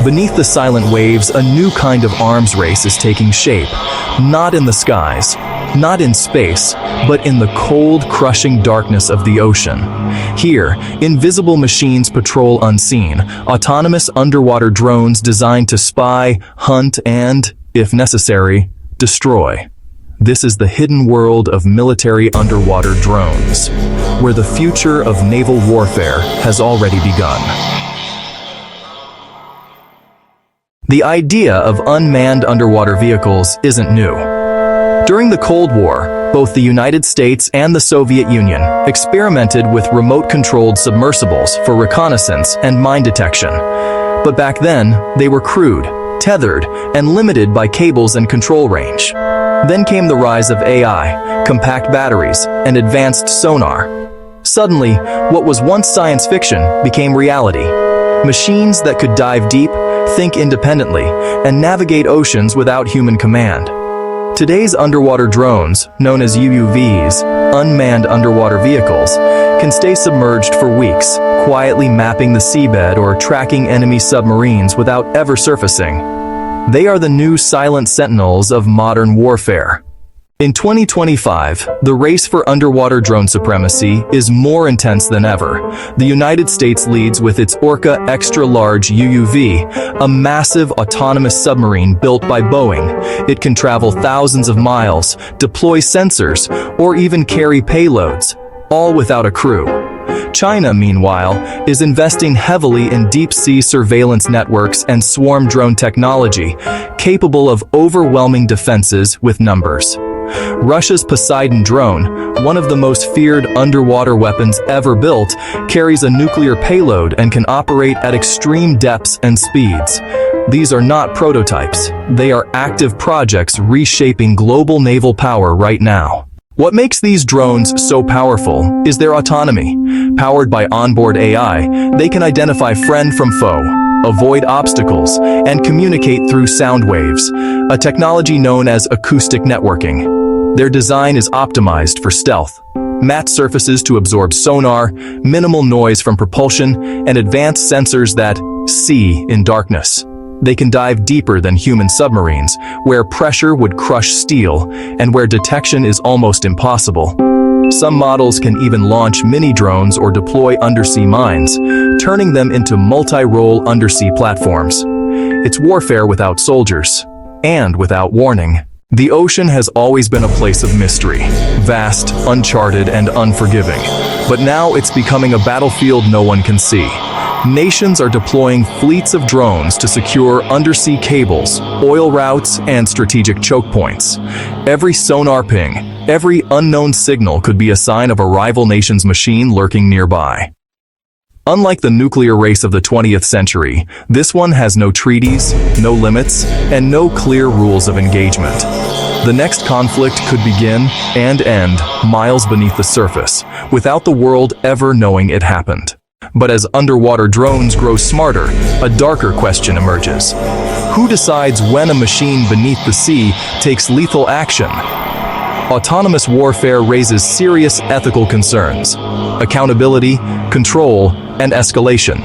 Beneath the silent waves, a new kind of arms race is taking shape. Not in the skies, not in space, but in the cold, crushing darkness of the ocean. Here, invisible machines patrol unseen, autonomous underwater drones designed to spy, hunt, and, if necessary, destroy. This is the hidden world of military underwater drones, where the future of naval warfare has already begun. The idea of unmanned underwater vehicles isn't new. During the Cold War, both the United States and the Soviet Union experimented with remote-controlled submersibles for reconnaissance and mine detection. But back then, they were crude, tethered, and limited by cables and control range. Then came the rise of AI, compact batteries, and advanced sonar. Suddenly, what was once science fiction became reality. Machines that could dive deep, think independently, and navigate oceans without human command. Today's underwater drones, known as UUVs, unmanned underwater vehicles, can stay submerged for weeks, quietly mapping the seabed or tracking enemy submarines without ever surfacing. They are the new silent sentinels of modern warfare. In 2025, the race for underwater drone supremacy is more intense than ever. The United States leads with its Orca extra-large UUV, a massive autonomous submarine built by Boeing. It can travel thousands of miles, deploy sensors, or even carry payloads, all without a crew. China, meanwhile, is investing heavily in deep-sea surveillance networks and swarm drone technology, capable of overwhelming defenses with numbers. Russia's Poseidon drone, one of the most feared underwater weapons ever built, carries a nuclear payload and can operate at extreme depths and speeds. These are not prototypes. They are active projects reshaping global naval power right now. What makes these drones so powerful is their autonomy. Powered by onboard AI, they can identify friend from foe, avoid obstacles, and communicate through sound waves, a technology known as acoustic networking. Their design is optimized for stealth. Matte surfaces to absorb sonar, minimal noise from propulsion, and advanced sensors that see in darkness. They can dive deeper than human submarines, where pressure would crush steel and where detection is almost impossible. Some models can even launch mini-drones or deploy undersea mines, turning them into multi-role undersea platforms. It's warfare without soldiers, and without warning. The ocean has always been a place of mystery, vast, uncharted, and unforgiving. But now it's becoming a battlefield no one can see. Nations are deploying fleets of drones to secure undersea cables, oil routes, and strategic choke points. Every sonar ping, every unknown signal could be a sign of a rival nation's machine lurking nearby. Unlike the nuclear race of the 20th century, this one has no treaties, no limits, and no clear rules of engagement. The next conflict could begin and end miles beneath the surface, without the world ever knowing it happened. But as underwater drones grow smarter, a darker question emerges. Who decides when a machine beneath the sea takes lethal action? Autonomous warfare raises serious ethical concerns: accountability, control, and escalation.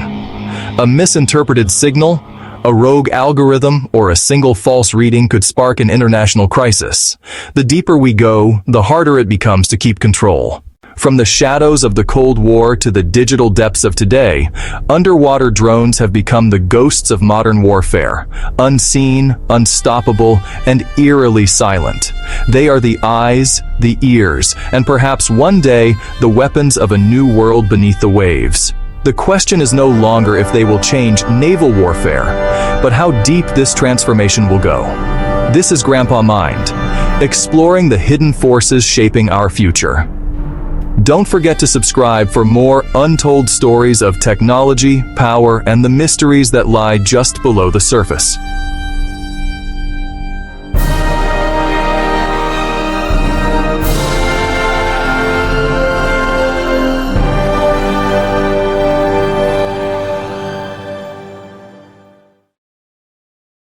A misinterpreted signal, a rogue algorithm, or a single false reading could spark an international crisis. The deeper we go, the harder it becomes to keep control. From the shadows of the Cold War to the digital depths of today, underwater drones have become the ghosts of modern warfare, unseen, unstoppable, and eerily silent. They are the eyes, the ears, and perhaps one day, the weapons of a new world beneath the waves. The question is no longer if they will change naval warfare, but how deep this transformation will go. This is Grandpa Mind, exploring the hidden forces shaping our future. Don't forget to subscribe for more untold stories of technology, power, and the mysteries that lie just below the surface.